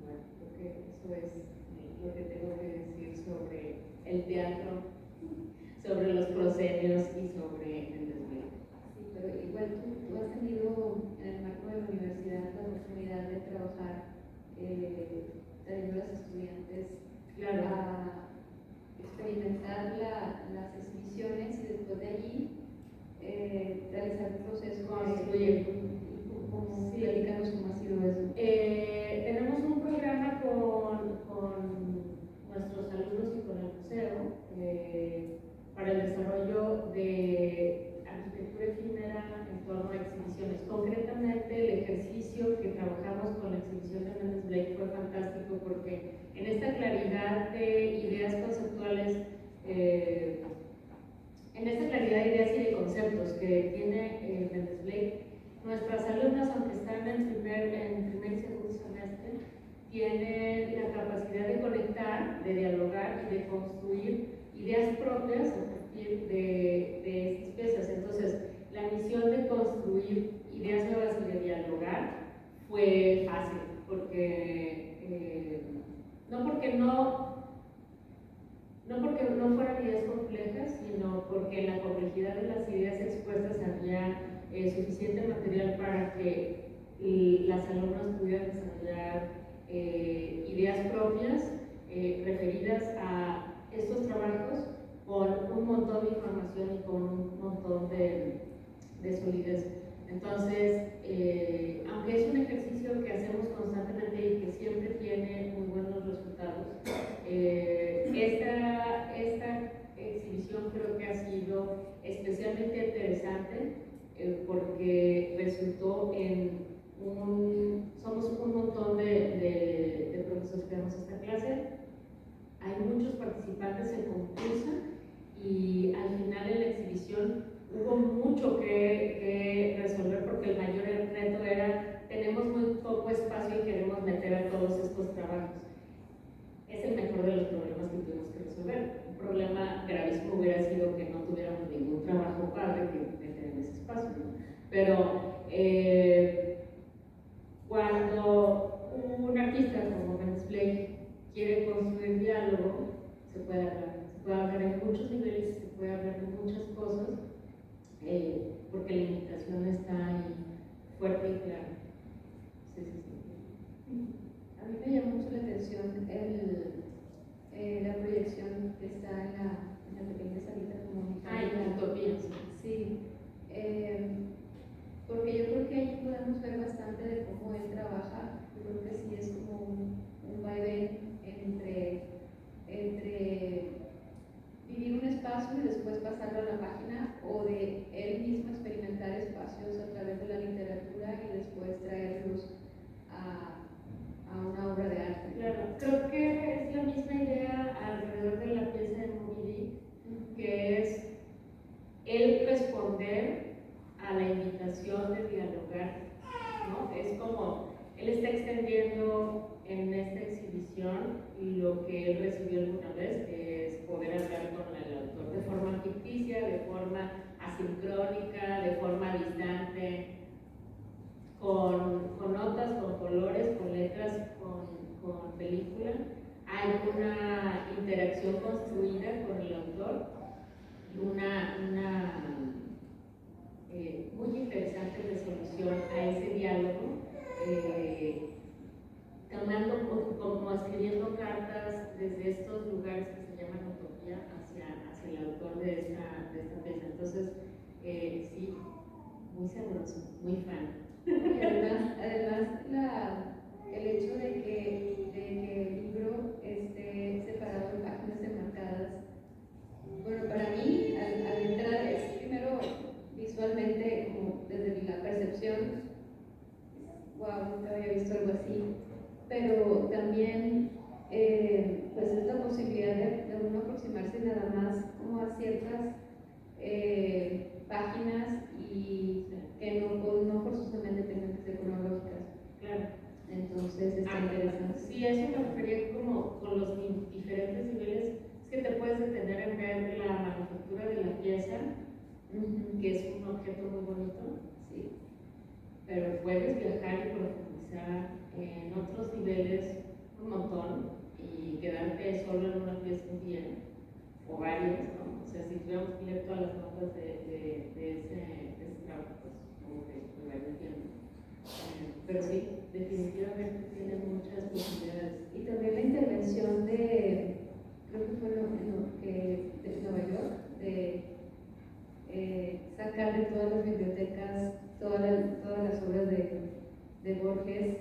bueno, creo que eso es lo que tengo que decir sobre el teatro, sobre los proscenios y sobre el desvío. Sí, pero igual tú has tenido en el marco de la universidad la oportunidad de trabajar trayendo a los estudiantes Claro. a experimentar las exhibiciones y después de allí realizar un proceso Construir. Sí, platícanos cómo ha sido eso. Tenemos un programa con nuestros alumnos y con el museo para el desarrollo de arquitectura efímera en torno a exhibiciones. Concretamente, el ejercicio que trabajamos con la exhibición de Méndez Blake fue fantástico porque en esta claridad de ideas conceptuales, en esta claridad de ideas y de conceptos que tiene Méndez Blake, nuestras alumnas, aunque están en primer y segundo semestre, tienen la capacidad de conectar, de dialogar y de construir ideas propias a partir de estas piezas. Entonces, la misión de construir ideas nuevas y de dialogar fue fácil, porque no porque no fueran ideas complejas, sino porque en la complejidad de las ideas expuestas había suficiente material para que las alumnas pudieran desarrollar ideas propias referidas a estos trabajos con un montón de información y con un montón de solidez. Entonces, aunque es un ejercicio que hacemos constantemente y que siempre tiene muy buenos resultados, esta exhibición creo que ha sido especialmente interesante porque resultó en somos un montón de profesores que damos esta clase, hay muchos participantes en concurso y al final en la exhibición hubo mucho que resolver porque el mayor reto era tenemos muy poco espacio y queremos meter a todos estos trabajos. Es el mejor de los problemas que tuvimos que resolver. Un problema gravísimo hubiera sido que no tuviéramos ningún trabajo padre que meter en ese espacio, ¿no? Pero cuando un artista como Méndez Blake quiere construir diálogo, se puede hablar en muchos niveles, se puede hablar de muchas cosas, porque la invitación está ahí fuerte y clara. Sí. A mí me llamó mucho la atención la proyección que está en la pequeña salita comunitaria. Utopías. Sí, porque yo creo que ahí podemos ver bastante de cómo él trabaja. Yo creo que sí es como un vaivén entre vivir un espacio y después pasarlo a la página, o de él mismo experimentar espacios a través de la literatura y después traerlos a una obra de arte. Claro, creo que es la misma idea alrededor de la pieza de Moby Dick, que es el responder a la invitación de dialogar, ¿no? Es como él está extendiendo en esta exhibición lo que él recibió alguna vez, que es poder hablar con el autor de forma ficticia, de forma asincrónica, de forma distante, con notas, con colores, con letras, con película. Hay una interacción construida con el autor, una muy interesante resolución a ese diálogo, como escribiendo cartas desde estos lugares que se llaman utopía hacia el autor de esta pieza. Entonces, sí, muy sabroso, muy fan. Y además el hecho de que el libro esté separado en páginas enmarcadas, bueno, para mí al entrar es primero visualmente, como desde la percepción, wow, nunca había visto algo así. Pero también, pues es la posibilidad de uno aproximarse nada más como a ciertas páginas y que no forzosamente tengan que ser cronológicas. Claro. Entonces está interesante. Sí, eso me refería como con los diferentes niveles, es que te puedes detener en ver la manufactura de la pieza, que es un objeto muy bonito, sí, pero puedes viajar y profundizar en otros niveles un montón y quedarte solo en una pieza un día o varios, ¿no? O sea, si tuviéramos que leer todas las notas de ese trabajo, pues como que me va tiempo. Pero sí, definitivamente tiene muchas posibilidades. Y también la intervención de, creo que fue de Nueva York, de sacar de todas las bibliotecas todas las obras de Borges,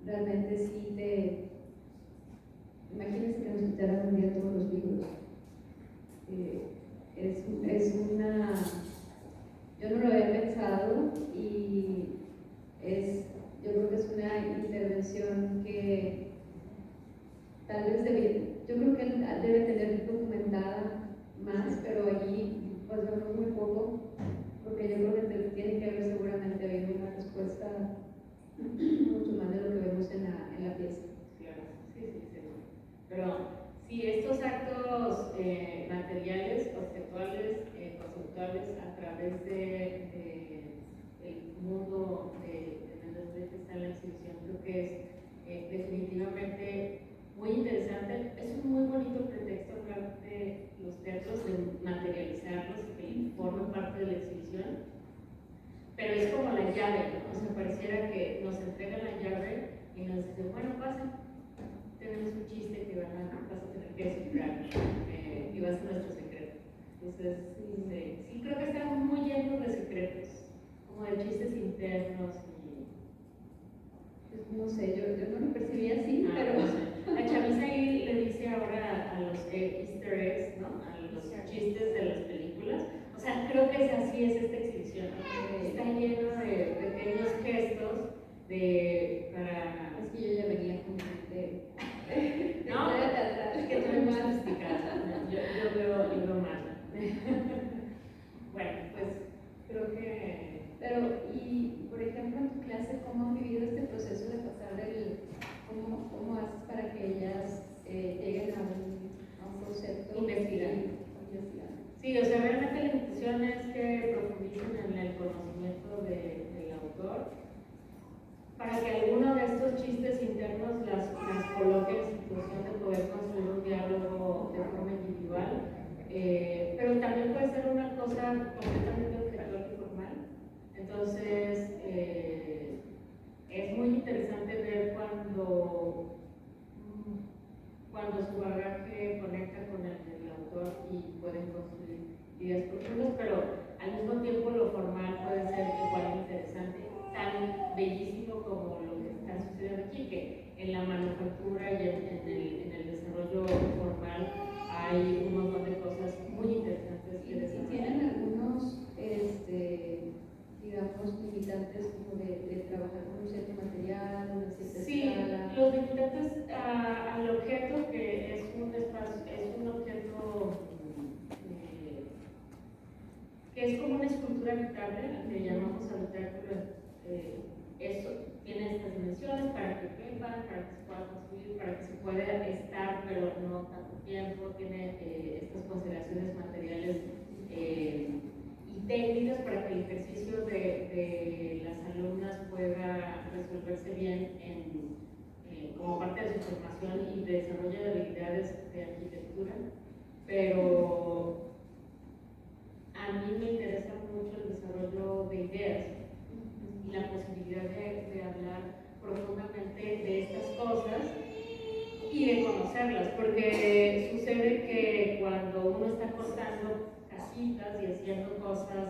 realmente sí imagínense que nos quitaran un día todos los libros. Yo no lo había pensado y yo creo que es una intervención que tal vez yo creo que él debe tener documentada más, pero allí pues vemos muy poco, porque yo creo que tiene que haber seguramente habido una respuesta mucho más de lo que vemos en la pieza. Claro, sí, seguro. Pero sí, estos actos materiales, conceptuales, conceptuales a través el mundo de Méndez Brete está en la exhibición, creo que es definitivamente muy interesante. Es un muy bonito pretexto hablar de los teatros, de materializarlos y que formen parte de la exhibición, pero es como la llave, ¿no? O sea, pareciera que nos entregan la llave y nos dicen, bueno, pasa, tenemos un chiste que vas a tener que descifrar y va a ser nuestro secreto. Entonces, sí, creo que están muy llenos de secretos, como de chistes internos y... Pues, no sé, yo no lo percibí así, pero... No sé. La chaviza ahí le dice ahora a los easter eggs, ¿no? A los chistes de las películas. O sea, creo que así es esta exhibición. Está lleno de pequeños gestos para... Es que yo ya venía con no, es que tú eres más sofisticada. Yo veo mal. Bueno, pues creo que... Pero, y por ejemplo, en tu clase, ¿cómo han vivido este proceso de pasar cómo haces para que ellas lleguen a un concepto? Investigar. Sí, o sea, realmente la intención es que profundicen en el conocimiento del autor, para que alguno de estos chistes internos las coloque en situación de poder construir un diálogo de forma individual, pero también puede ser una cosa completamente objetual y formal. Entonces, es muy interesante ver cuando su bagaje conecta con el del autor y pueden construir ideas profundas, pero al mismo tiempo lo formal puede ser igual interesante, tan bellísimo como lo que está sucediendo aquí, que en la manufactura y en el desarrollo formal hay un montón de cosas muy interesantes que desarrollar. ¿Y tienen algunos, digamos, limitantes como de trabajar con un cierto material, una cierta escala? Los limitantes al objeto, que es un espacio, es un objeto que es como una escultura habitable, le llamamos habitáculo. Eso tiene estas dimensiones para que quepa, para que se pueda construir, para que se pueda estar, pero no tanto tiempo. Tiene estas consideraciones materiales y técnicas para que el ejercicio de las alumnas pueda resolverse bien como parte de su formación y de desarrollo de habilidades de arquitectura. Pero a mí me interesa mucho el desarrollo de ideas y la posibilidad de hablar profundamente de estas cosas y de conocerlas, porque sucede que cuando uno está cortando casitas y haciendo cosas,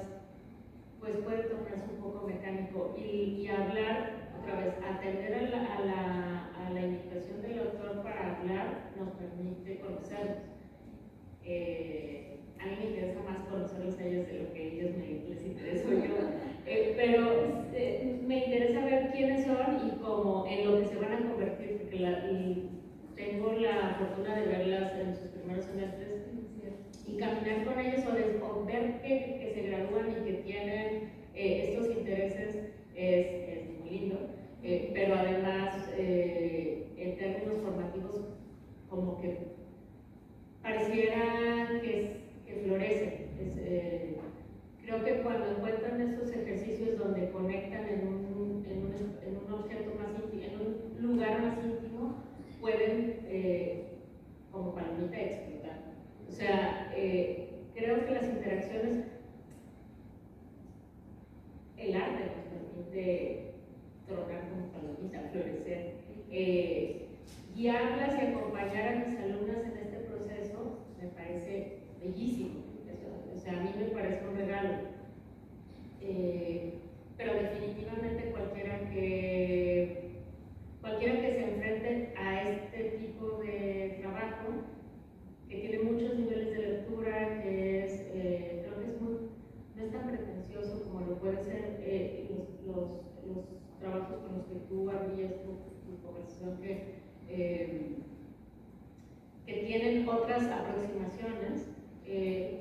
pues puede tornarse un poco mecánico y hablar, otra vez, atender a la invitación del autor para hablar nos permite conocerlos. A mí me interesa más conocerlos a ellos de lo que ellos les interesó yo, pero guiarlas y acompañar a mis alumnas en este proceso me parece bellísimo. O sea, a mí me parece un regalo. Pero definitivamente cualquiera que se enfrente a este tipo de trabajo, que tiene muchos niveles de lectura, que es, creo que es no es tan pretencioso como lo puede ser los trabajos con los que tú abrías tu conversación, que tienen otras aproximaciones,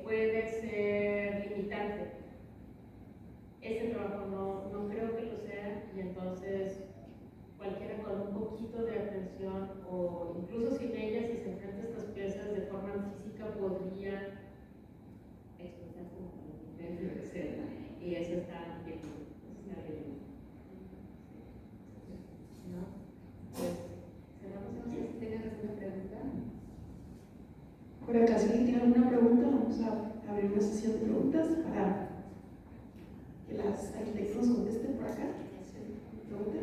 puede ser limitante. Este trabajo no creo que lo sea, y entonces cualquiera con un poquito de atención, o incluso sin ella, si se enfrenta a estas piezas de forma física, podría expresarse como lo que sea, y eso está bien. ¿No? Pues, cerramos. No sé si tengan alguna pregunta. Por acá, si alguien tiene alguna pregunta, vamos a abrir una sesión de preguntas para que las arquitectos nos contesten por acá. ¿Pregunta?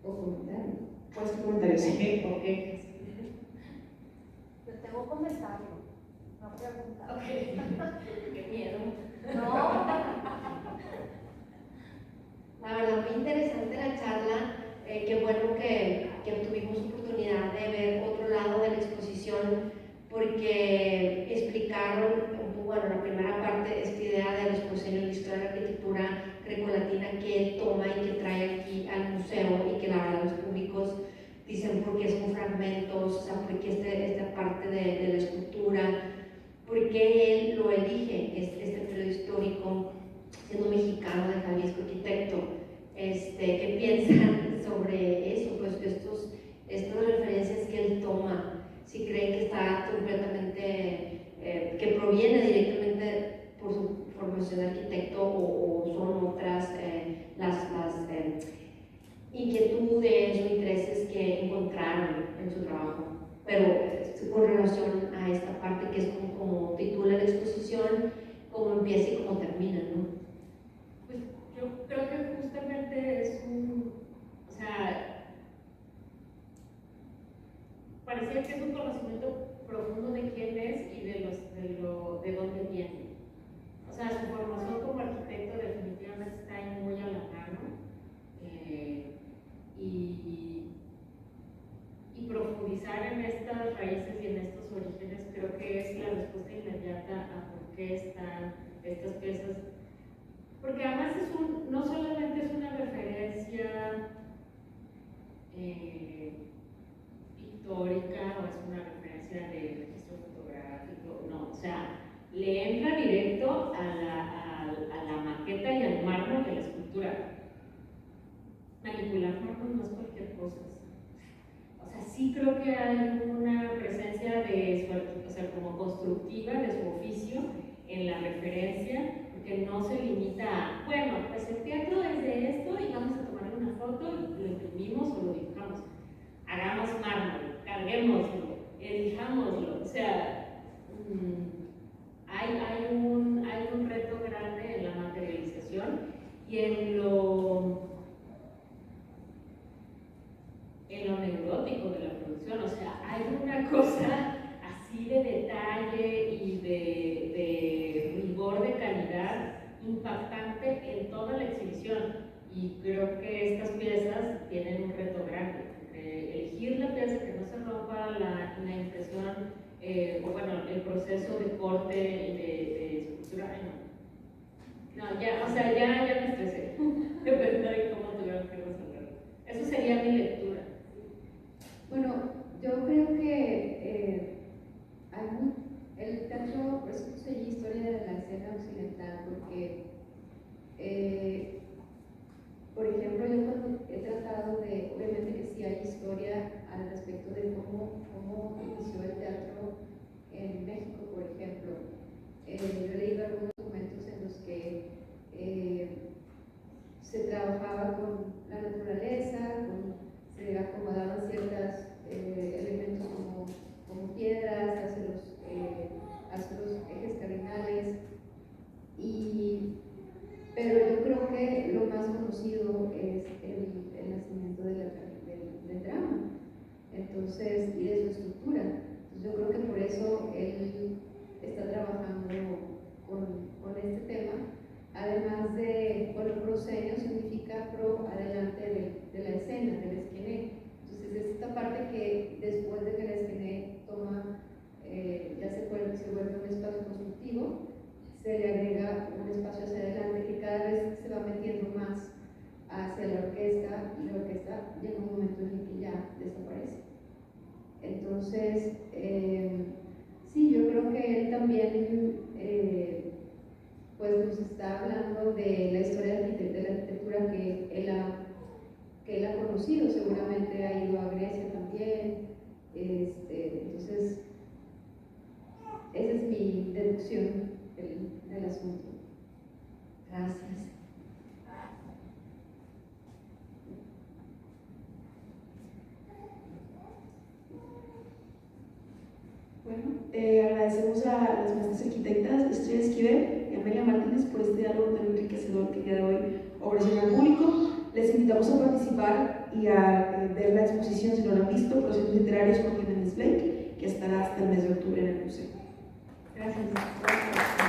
O comentario. Puedes comentar eso. Ok. Yo tengo comentario, no pregunta. Qué miedo. No, La verdad, muy interesante la charla. Qué bueno que tuvimos oportunidad de ver otro lado de la exposición, porque explicaron, bueno, la primera parte, esta idea de los procesos de la historia de la arquitectura grecolatina que él toma y que trae aquí al museo, y que la verdad los públicos dicen por qué son fragmentos, o sea, por qué esta parte de la escultura, por qué él lo elige, este periodo histórico, siendo mexicano de Jalisco, arquitecto. ¿Qué piensan sobre eso? Pues estas referencias que él toma, si creen que está completamente, que proviene directamente por su formación de arquitecto, o son otras las inquietudes o intereses que encontraron en su trabajo. Pero con relación a esta parte que es como titula la exposición, cómo empieza y cómo termina, ¿no? Pues yo creo que justamente es o sea, parecía que es un conocimiento profundo de quién es y de dónde viene. O sea, su formación como arquitecto definitivamente está ahí muy a la mano, y profundizar en estas raíces y en estos orígenes creo que es la respuesta inmediata a por qué están estas piezas. Porque además no solamente es una referencia pictórica, o es una referencia de registro fotográfico, no, o sea, le entra directo a la maqueta y al mármol de la escultura. Manipular mármol no es cualquier cosa. O sea, sí creo que hay una presencia de o sea, como constructiva de su oficio en la referencia, que no se limita a, bueno, pues el teatro es de esto y vamos a tomar una foto y lo imprimimos o lo dibujamos. Hagamos mármol, carguémoslo, elijámoslo. O sea, hay un reto grande en la materialización y en lo neurótico de la producción. O sea, hay una cosa así de detalle y de rigor de calidad impactante en toda la exhibición, y creo que estas piezas tienen un reto grande, elegir la pieza que no se rompa la impresión, o bueno, el proceso de corte y de escultura. No, ya, o sea, ya me estresé de pensar en cómo tuvieron que resolverlo. Eso sería mi lectura. Bueno, yo creo que el teatro, por eso puse allí historia de la escena occidental, porque, por ejemplo, yo cuando he tratado de, obviamente que sí hay historia al respecto de cómo inició el teatro en México, por ejemplo. Yo he leído algunos documentos en los que se trabajaba con la naturaleza, se vuelve un espacio constructivo, se le agrega un espacio hacia adelante que cada vez se va metiendo más hacia la orquesta, y la orquesta llega un momento en el que ya desaparece. Entonces, sí, yo creo que él también pues nos está hablando de la historia de la arquitectura que él ha conocido, seguramente ha ido a Grecia también. Entonces, esa es mi deducción del asunto. Gracias. Bueno, agradecemos a las maestras arquitectas Estrella Esquivel y Amelia Martínez por este diálogo tan enriquecedor que el día de hoy ofrecen al público. Les invitamos a participar y a ver la exposición, si no lo han visto, Procesos Literarios con Jiménez Blake, que estará hasta el mes de octubre en el museo. Gracias.